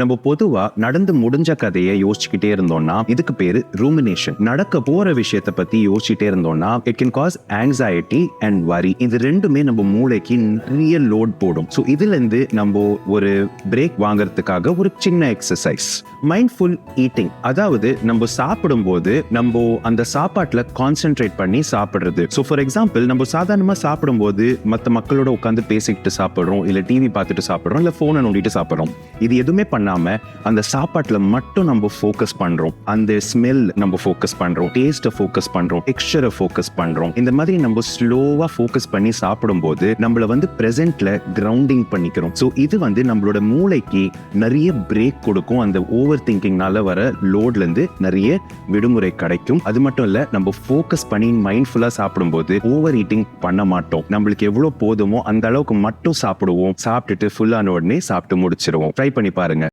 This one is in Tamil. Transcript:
நம்ம பொதுவா நடந்து முடிஞ்ச கதையை யோசிச்சுக்கிட்டே இருந்தோம்னா இதுக்கு பேரு ரூமினேஷன். நடக்க போற விஷயத்த பத்தி யோசிச்சுட்டே இருந்தோம்னா it can cause anxiety and worry. இது ரெண்டுமே நம்ம மூளைக்கு நிறைய லோட் போடும். ஸோ இதுல இருந்து நம்ம ஒரு பிரேக் வாங்குறதுக்காக ஒரு சின்ன எக்ஸசைஸ், மைண்ட்ஃபுல் ஈட்டிங். அதாவது நம்ம சாப்பிடும்போது நம்ம அந்த சாப்பாட்டுல கான்சென்ட்ரேட் பண்ணி சாப்பிடுறது. ஸோ ஃபார் எக்ஸாம்பிள், நம்ம சாதாரணமா சாப்பிடும்போது மற்ற மக்களோட உட்காந்து பேசிக்கிட்டு சாப்பிடுறோம், இல்ல டிவி பார்த்துட்டு சாப்பிடுறோம், இல்ல போனை நோண்டிட்டு சாப்பிடுறோம். இது எதுவுமே பண்ணாம அந்த சாப்பாட்டுல மட்டும் நம்ம ஃபோக்கஸ் பண்றோம். அந்த ஸ்மெல் நம்ம ஃபோக்கஸ் பண்றோம், டேஸ்ட்டை ஃபோக்கஸ் பண்றோம், டெக்ஸ்சரை ஃபோக்கஸ் பண்றோம். இந்த மாதிரி நம்ம ஸ்லோவா ஃபோக்கஸ் பண்ணி சாப்பிடும்போது நம்மள பிரசன்ட்ல கிரவுண்டிங் பண்ணிக்கிறோம். ஸோ இது நம்மளோட மூளைக்கு நிறைய பிரேக் கொடுக்கும். அந்த ஓவர் திங்கிங்னால வர லோட்ல இருந்து நிறைய விடுமுறை கிடைக்கும். அது மட்டும் இல்ல, நம்ம ஃபோக்கஸ் பண்ணி மைண்ட்ஃபுல்லா சாப்பிடும்போது ஓவர் ஈட்டிங் பண்ண மாட்டோம். நம்மளுக்கு எவ்வளவு போதுமோ அந்த அளவுக்கு மட்டும் சாப்பிடுவோம். சாப்பிட்டுட்டு ஃபுல்லான உடனே சாப்பிட்டு முடிச்சிருவோம். ட்ரை பண்ணி பாருங்க.